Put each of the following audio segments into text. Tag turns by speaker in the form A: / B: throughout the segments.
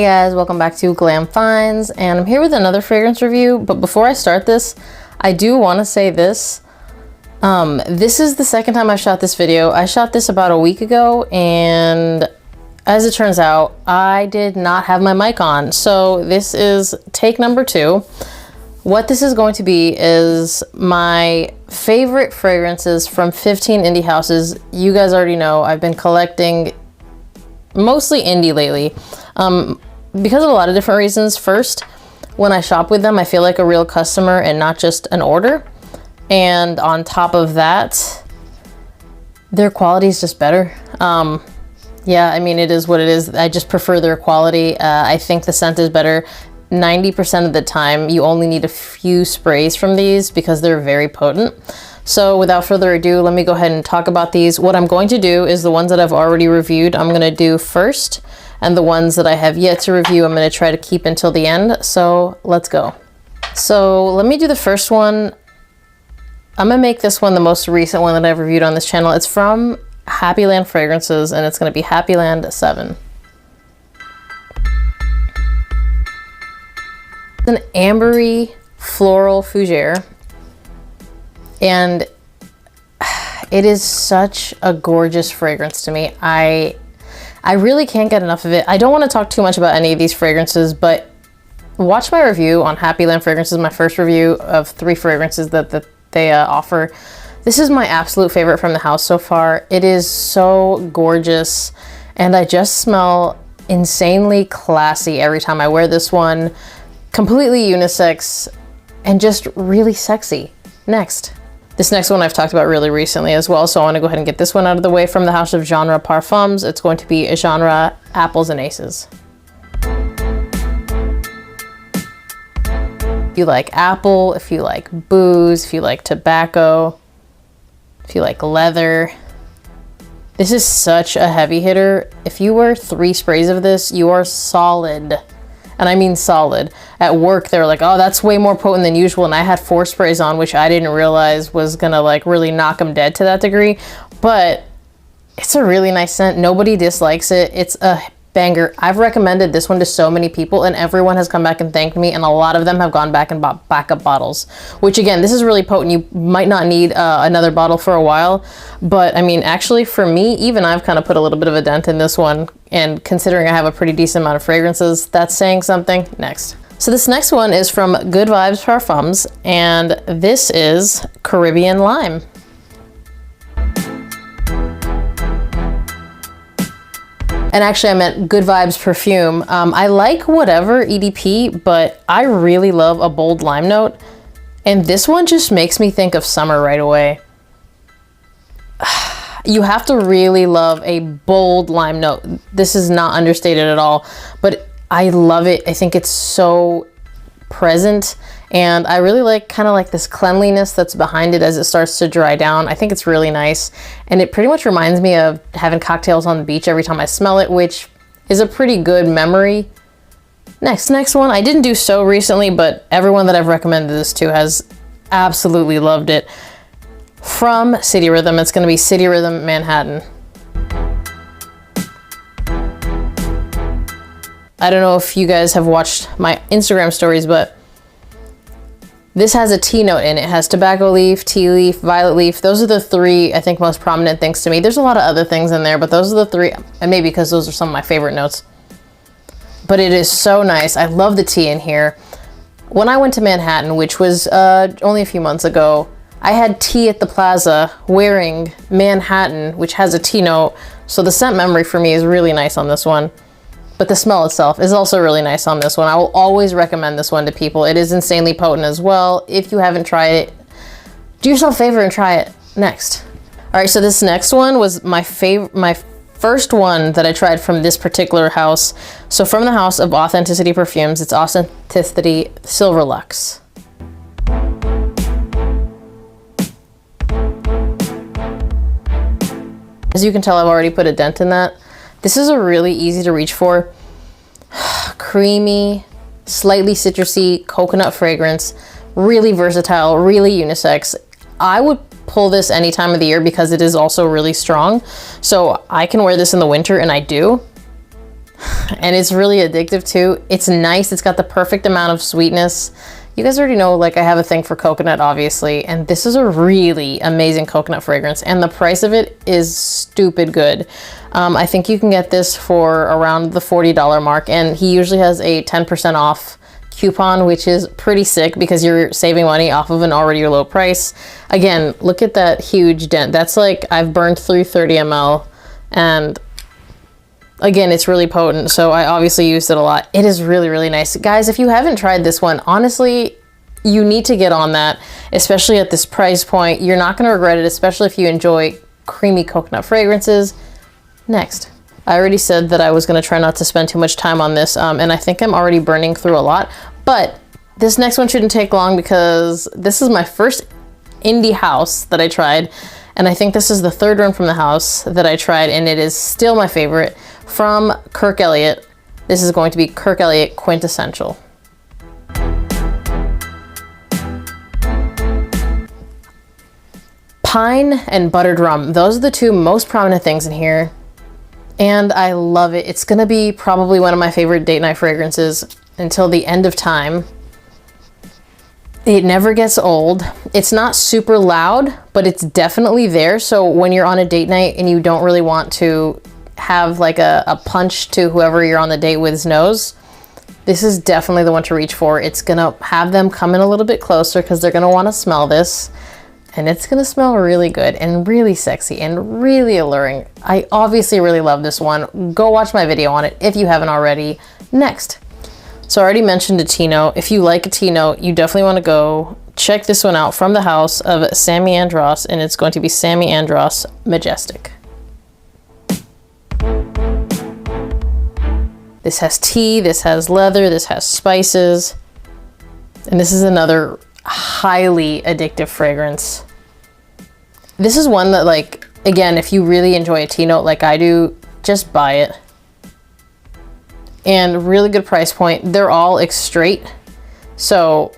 A: Hey guys, welcome back to Glam Finds, and I'm here with another fragrance review. But before I start this, I do want to say this. This is the second time I shot this video. I shot this about a week ago, and as it turns out, I did not have my mic on. So this is take number 2. What this is going to be is my favorite fragrances from 15 indie houses. You guys already know I've been collecting mostly indie lately. Because of a lot of different reasons. First, when I shop with them, I feel like a real customer and not just an order. And on top of that, their quality is just better. Yeah, I mean, it is what it is. I just prefer their quality. I think the scent is better. 90% of the time, you only need a few sprays from these because they're very potent. So without further ado, let me go ahead and talk about these. What I'm going to do is the ones that I've already reviewed, I'm going to do first. And the ones that I have yet to review, I'm going to try to keep until the end. So let's go. So let me do the first one. I'm going to make this one the most recent one that I've reviewed on this channel. It's from Happyland Fragrances, and it's going to be Happyland 7. It's an ambery floral fougere, and it is such a gorgeous fragrance to me. I really can't get enough of it. I don't want to talk too much about any of these fragrances, but watch my review on Happyland Fragrances, my first review of 3 fragrances that they offer. This is my absolute favorite from the house so far. It is so gorgeous, and I just smell insanely classy every time I wear this one. Completely unisex and just really sexy. Next. This next one I've talked about really recently as well, so I want to go ahead and get this one out of the way. From the house of Genre Parfums, it's going to be a Genre Apples and Aces. If you like apple, if you like booze, if you like tobacco, if you like leather, this is such a heavy hitter. If you wear 3 sprays of this, you are solid. And I mean solid. At work, they were like, oh, that's way more potent than usual. And I had 4 sprays on, which I didn't realize was gonna like really knock them dead to that degree. But it's a really nice scent. Nobody dislikes it. It's a banger. I've recommended this one to so many people, and everyone has come back and thanked me. And a lot of them have gone back and bought backup bottles, which again, this is really potent. You might not need another bottle for a while. But I mean, actually for me, even I've kind of put a little bit of a dent in this one. And considering I have a pretty decent amount of fragrances, that's saying something. Next. So this next one is from Good Vibes Parfums, and this is Caribbean Lime. And actually I meant Good Vibes Perfume. I like whatever EDP, but I really love a bold lime note. And this one just makes me think of summer right away. You have to really love a bold lime note. This is not understated at all, but I love it. I think it's so present, and I really like kind of like this cleanliness that's behind it as it starts to dry down. I think it's really nice, and it pretty much reminds me of having cocktails on the beach every time I smell it, which is a pretty good memory. Next one, I didn't do so recently, but everyone that I've recommended this to has absolutely loved it. From City Rhythm, it's going to be City Rhythm Manhattan. I don't know if you guys have watched my Instagram stories, but this has a tea note in it. It has tobacco leaf, tea leaf, violet leaf. Those are the 3, I think, most prominent things to me. There's a lot of other things in there, but those are the 3, and maybe because those are some of my favorite notes. But it is so nice. I love the tea in here. When I went to Manhattan, which was only a few months ago, I had tea at the plaza wearing Manhattan, which has a tea note. So the scent memory for me is really nice on this one. But the smell itself is also really nice on this one. I will always recommend this one to people. It is insanely potent as well. If you haven't tried it, do yourself a favor and try it. Next. All right, so this next one was my first one that I tried from this particular house. So from the house of Authenticity Perfumes, it's Authenticity Silver Luxe. As you can tell, I've already put a dent in that. This is a really easy to reach for. Creamy, slightly citrusy coconut fragrance, really versatile, really unisex. I would pull this any time of the year because it is also really strong. So I can wear this in the winter, and I do. and it's really addictive too. It's nice. It's got the perfect amount of sweetness. You guys already know, like, I have a thing for coconut, obviously, and this is a really amazing coconut fragrance, and the price of it is stupid good. I think you can get this for around the $40 mark, and he usually has a 10% off coupon, which is pretty sick because you're saving money off of an already low price. Again, look at that huge dent. That's like, I've burned through 30 ml, and again, it's really potent, so I obviously used it a lot. It is really, really nice. Guys, if you haven't tried this one, honestly, you need to get on that, especially at this price point. You're not gonna regret it, especially if you enjoy creamy coconut fragrances. Next. I already said that I was gonna try not to spend too much time on this, and I think I'm already burning through a lot, but this next one shouldn't take long because this is my first indie house that I tried, and I think this is the third one from the house that I tried, and it is still my favorite. From Kirk Elliot, this is going to be Kirk Elliot Quintessential. Pine and buttered rum, those are the two most prominent things in here, and I love it. It's gonna be probably one of my favorite date night fragrances until the end of time. It never gets old. It's not super loud, but it's definitely there, so when you're on a date night and you don't really want to have like a punch to whoever you're on the date with's nose, this is definitely the one to reach for. It's gonna have them come in a little bit closer because they're gonna want to smell this, and it's gonna smell really good and really sexy and really alluring. I obviously really love this one. Go watch my video on it if you haven't already. Next. So I already mentioned a tea note. If you like a tea note, you definitely want to go check this one out from the house of Sammy Andros, and it's going to be Sammy Andros Majestic. This has tea, this has leather, this has spices, and this is another highly addictive fragrance. This is one that, like, again, if you really enjoy a tea note like I do, just buy it. And really good price point. They're all straight, so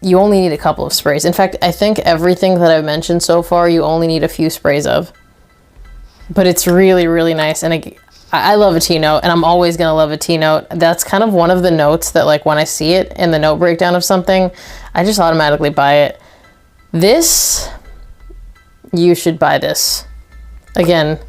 A: you only need a couple of sprays. In fact, I think everything that I've mentioned so far, you only need a few sprays of. But it's really, really nice, and I love a tea note, and I'm always gonna love a tea note. That's kind of one of the notes that, like, when I see it in the note breakdown of something, I just automatically buy it. This, you should buy this. Again,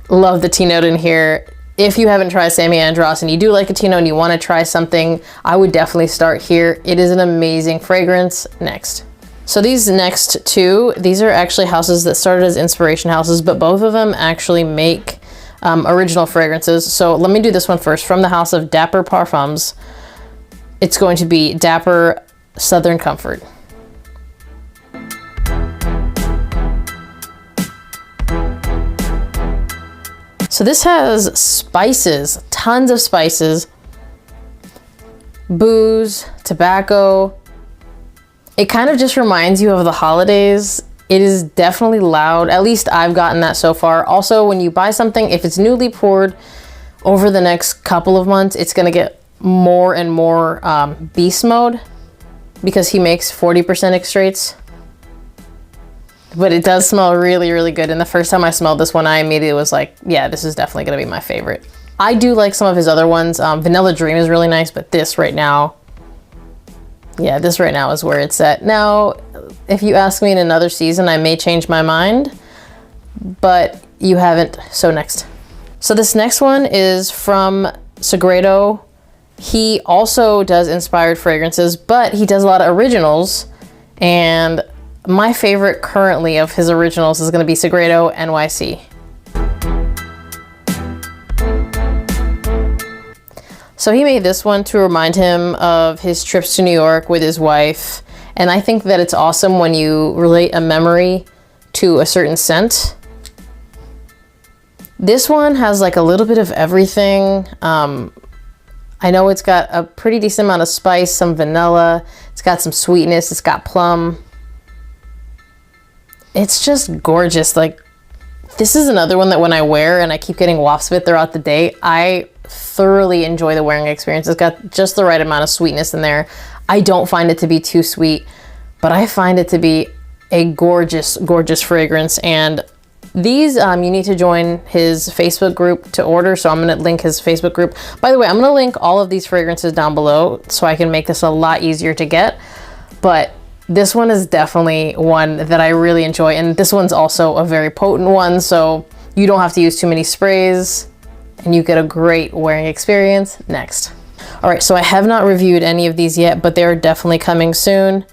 A: love the tea note in here. If you haven't tried Sammy Andros and you do like a tea note and you want to try something, I would definitely start here. It is an amazing fragrance. Next. So these next two, these are actually houses that started as inspiration houses, but both of them actually make original fragrances. So let me do this one first. From the house of Dapper Parfums, it's going to be Dapper Southern Comfort. So this has spices, tons of spices, booze, tobacco. It kind of just reminds you of the holidays. It is definitely loud. At least I've gotten that so far. Also, when you buy something, if it's newly poured over the next couple of months, it's gonna get more and more beast mode because he makes 40% extraits. But it does smell really, really good. And the first time I smelled this one, I immediately was like, yeah, this is definitely gonna be my favorite. I do like some of his other ones. Vanilla Dream is really nice, but this right now, yeah, this right now is where it's at. Now, if you ask me in another season, I may change my mind, but you haven't, so next. So this next one is from Segredo. He also does inspired fragrances, but he does a lot of originals, and my favorite currently of his originals is gonna be Segredo NYC. So he made this one to remind him of his trips to New York with his wife. And I think that it's awesome when you relate a memory to a certain scent. This one has like a little bit of everything. I know it's got a pretty decent amount of spice, some vanilla. It's got some sweetness, it's got plum. It's just gorgeous. Like, this is another one that when I wear and I keep getting wafts of it throughout the day, I thoroughly enjoy the wearing experience. It's got just the right amount of sweetness in there. I don't find it to be too sweet, but I find it to be a gorgeous, gorgeous fragrance. And These, you need to join his Facebook group to order, so I'm going to link his Facebook group. By the way, I'm going to link all of these fragrances down below so I can make this a lot easier to get. But this one is definitely one that I really enjoy, and this one's also a very potent one, so you don't have to use too many sprays, and you get a great wearing experience. Next. All right, so I have not reviewed any of these yet, but they're definitely coming soon.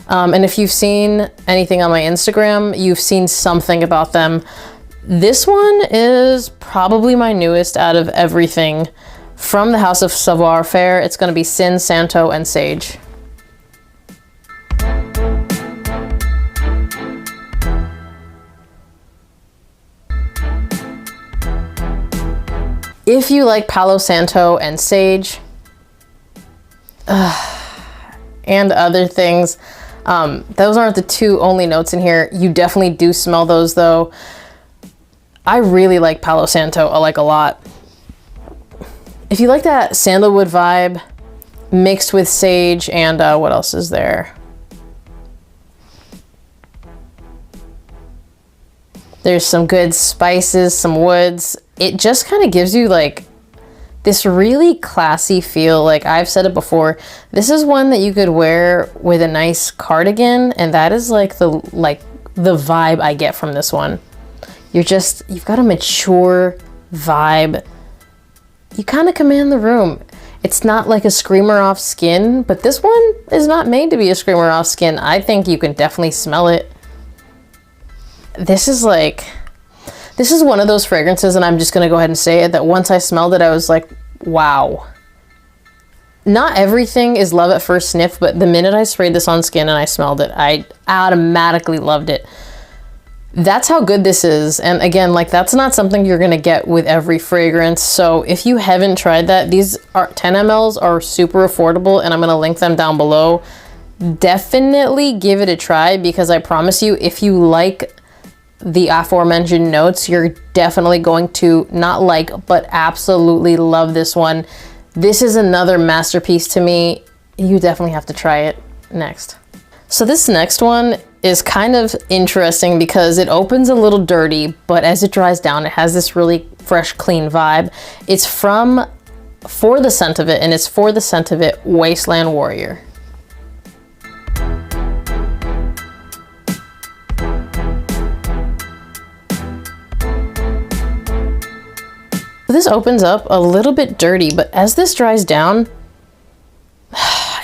A: And if you've seen anything on my Instagram, you've seen something about them. This one is probably my newest out of everything from the House of Savoir Faire. It's going to be Sin, Santo, and Sage. If you like Palo Santo and Sage, and other things, those aren't the two only notes in here. You definitely do smell those though. I really like Palo Santo, I like a lot. If you like that sandalwood vibe mixed with sage and what else is there? There's some good spices, some woods. It just kind of gives you like this really classy feel. Like I've said it before, this is one that you could wear with a nice cardigan, and that is like the vibe I get from this one. You've got a mature vibe. You kind of command the room. It's not like a screamer off skin, but this one is not made to be a screamer off skin. I think you can definitely smell it. This is one of those fragrances, and I'm just gonna go ahead and say it, that once I smelled it, I was like, wow. Not everything is love at first sniff, but the minute I sprayed this on skin and I smelled it, I automatically loved it. That's how good this is. And again, like that's not something you're gonna get with every fragrance. So if you haven't tried that, these are 10 mLs are super affordable, and I'm gonna link them down below. Definitely give it a try, because I promise you, if you like the aforementioned notes, you're definitely going to not like, but absolutely love this one. This is another masterpiece to me. You definitely have to try it. Next. So this next one is kind of interesting because it opens a little dirty, but as it dries down, it has this really fresh, clean vibe. It's For the Scent of It, and it's For the Scent of It Wasteland Warrior. This opens up a little bit dirty, but as this dries down,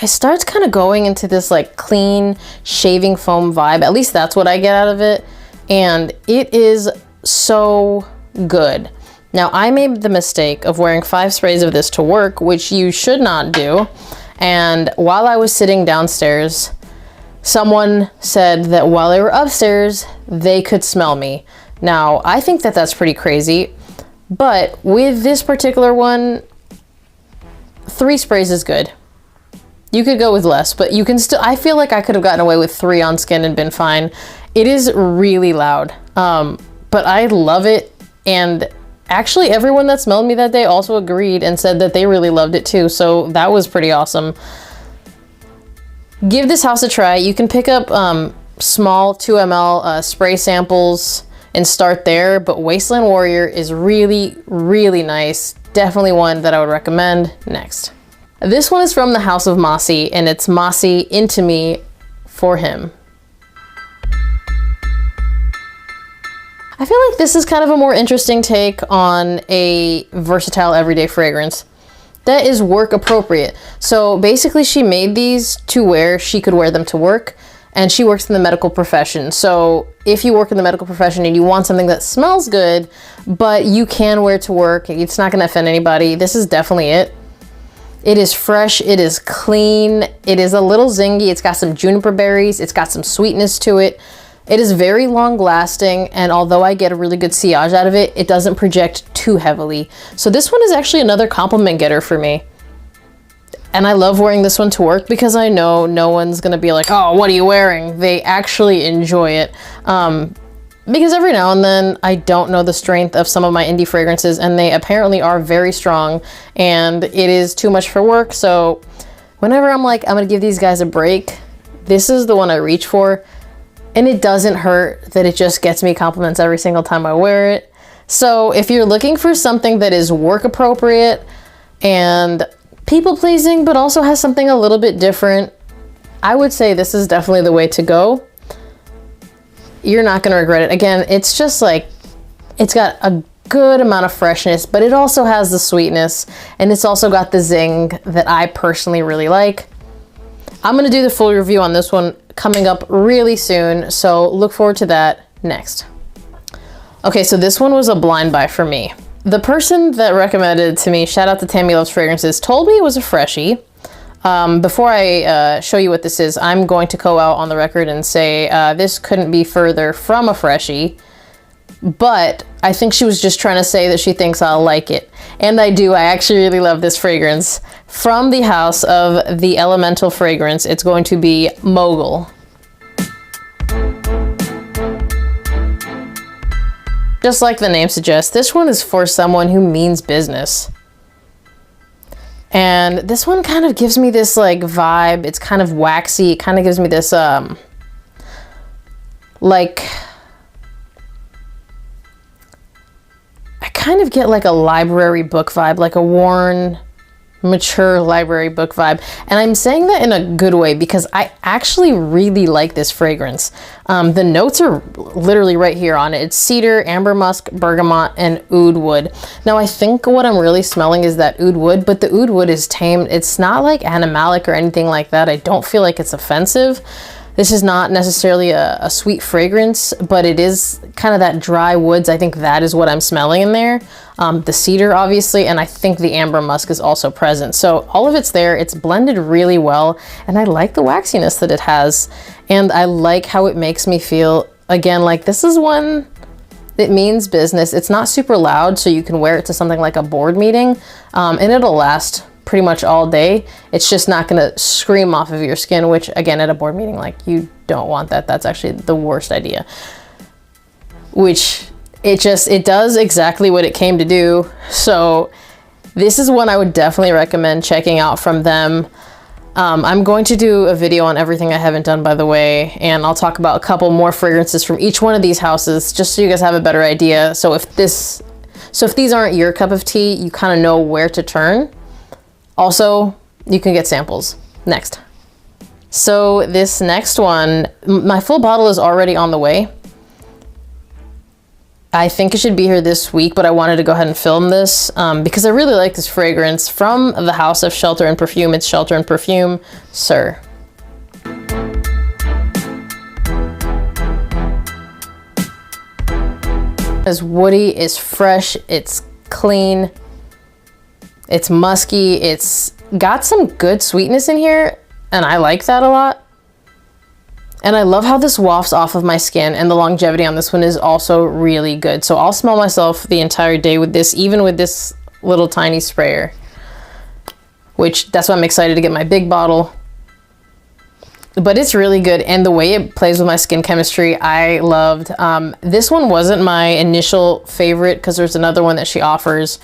A: it starts kind of going into this like clean shaving foam vibe. At least that's what I get out of it. And it is so good. Now, I made the mistake of wearing 5 sprays of this to work, which you should not do. And while I was sitting downstairs, someone said that while they were upstairs, they could smell me. Now, I think that that's pretty crazy. But with this particular one, 3 sprays is good. You could go with less, but you can still, I feel like I could have gotten away with 3 on skin and been fine. It is really loud, but I love it. And actually everyone that smelled me that day also agreed and said that they really loved it too. So that was pretty awesome. Give this house a try. You can pick up small 2 ml spray samples and start there, but Wasteland Warrior is really, really nice. Definitely one that I would recommend. Next. This one is from the House of Mossy, and it's Mossy Into Me For Him. I feel like this is kind of a more interesting take on a versatile everyday fragrance that is work appropriate. So basically she made these to wear, she could wear them to work, and she works in the medical profession. So if you work in the medical profession and you want something that smells good, but you can wear to work, it's not gonna offend anybody, this is definitely it. It is fresh, it is clean, it is a little zingy, it's got some juniper berries, it's got some sweetness to it. It is very long lasting, and although I get a really good sillage out of it, it doesn't project too heavily. So this one is actually another compliment getter for me. And I love wearing this one to work because I know no one's gonna be like, oh, what are you wearing? They actually enjoy it. Because every now and then I don't know the strength of some of my indie fragrances, and they apparently are very strong, and it is too much for work. So whenever I'm like, I'm gonna give these guys a break, this is the one I reach for. and it doesn't hurt that it just gets me compliments every single time I wear it. So if you're looking for something that is work appropriate and people pleasing, but also has something a little bit different, I would say this is definitely the way to go. You're not going to regret it. Again, it's just like, it's got a good amount of freshness, but it also has the sweetness, and it's also got the zing that I personally really like. I'm going to do the full review on this one coming up really soon, so look forward to that next. Okay, so this one was a blind buy for me. The person that recommended it to me, shout out to Tammy Loves Fragrances, told me it was a freshie. Before I show you what this is, I'm going to go out on the record and say this couldn't be further from a freshie, but I think she was just trying to say that she thinks I'll like it. And I do. I actually really love this fragrance. From the house of the elemental fragrance, it's going to be Mogul. Just like the name suggests, this one is for someone who means business. And this one kind of gives me this like vibe. It's kind of waxy. It kind of gives me this like, I kind of get like a library book vibe, like a worn, mature library book vibe. And I'm saying that in a good way because I actually really like this fragrance. The notes are literally right here on it. It's cedar, amber musk, bergamot, and oud wood. Now I think what I'm really smelling is that oud wood, but the oud wood is tamed. It's not like animalic or anything like that. I don't feel like it's offensive. This is not necessarily a sweet fragrance, but it is kind of that dry woods. I think that is what I'm smelling in there. The cedar, obviously, and I think the amber musk is also present. So all of it's there. It's blended really well, and I like the waxiness that it has. And I like how it makes me feel, again, like this is one that means business. It's not super loud, so you can wear it to something like a board meeting, and it'll last pretty much all day. It's just not gonna scream off of your skin, which again, at a board meeting, like you don't want that. That's actually the worst idea. Which it does exactly what it came to do. So this is one I would definitely recommend checking out from them. I'm going to do a video on everything I haven't done, by the way, and I'll talk about a couple more fragrances from each one of these houses, just so you guys have a better idea. So if these aren't your cup of tea, you kind of know where to turn. Also, you can get samples. Next. So this next one, my full bottle is already on the way. I think it should be here this week, but I wanted to go ahead and film this because I really like this fragrance from the house of Shelter and Perfume. It's Shelter and Perfume, Sir. It's woody, it's fresh, it's clean. It's musky, it's got some good sweetness in here, and I like that a lot. And I love how this wafts off of my skin, and the longevity on this one is also really good. So I'll smell myself the entire day with this, even with this little tiny sprayer. Which, that's why I'm excited to get my big bottle. But it's really good, and the way it plays with my skin chemistry, I loved. This one wasn't my initial favorite, because there's another one that she offers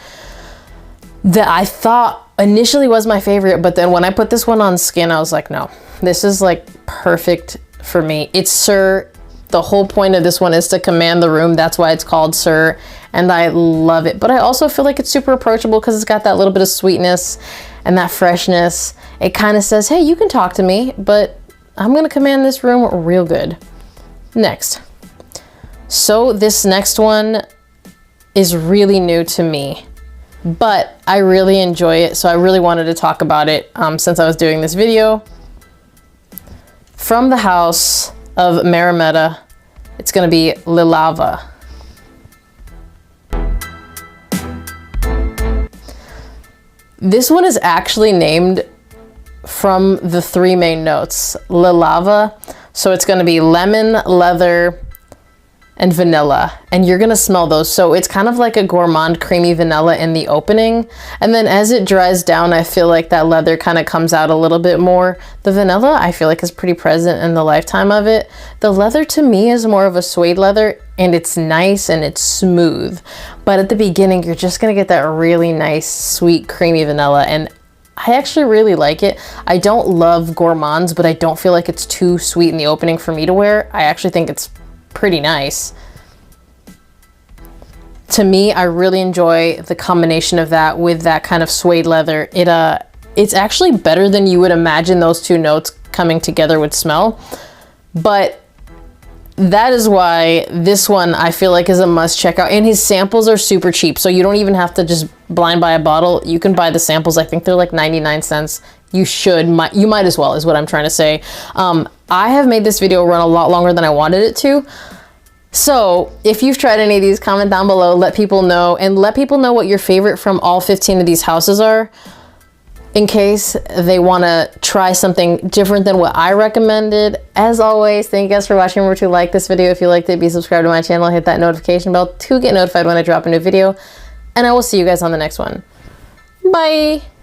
A: that I thought initially was my favorite, but then when I put this one on skin, I was like, no, this is like perfect for me. It's Sir. The whole point of this one is to command the room. That's why it's called Sir, and I love it. But I also feel like it's super approachable because it's got that little bit of sweetness and that freshness. It kind of says, hey, you can talk to me, but I'm gonna command this room real good. Next. So this next one is really new to me, but I really enjoy it, so I really wanted to talk about it since I was doing this video. From the house of Marimetta, it's gonna be Lilava. This one is actually named from the three main notes, Lilava. So it's gonna be lemon, leather, and vanilla, and you're gonna smell those. So it's kind of like a gourmand creamy vanilla in the opening, and then as it dries down, I feel like that leather kind of comes out a little bit more. The vanilla I feel like is pretty present in the lifetime of it. The leather to me is more of a suede leather, and it's nice and it's smooth, but at the beginning you're just gonna get that really nice sweet creamy vanilla, and I actually really like it. I don't love gourmands, but I don't feel like it's too sweet in the opening for me to wear. I actually think it's pretty nice. To me, I really enjoy the combination of that with that kind of suede leather. It's actually better than you would imagine those two notes coming together would smell. But that is why this one I feel like is a must check out. And his samples are super cheap, so you don't even have to just blind buy a bottle. You can buy the samples. I think they're like 99 cents. You might as well, is what I'm trying to say. I have made this video run a lot longer than I wanted it to. So if you've tried any of these, comment down below, let people know, and let people know what your favorite from all 15 of these houses are, in case they want to try something different than what I recommended. As always, thank you guys for watching. Remember to like this video if you liked it, be subscribed to my channel, hit that notification bell to get notified when I drop a new video, and I will see you guys on the next one. Bye!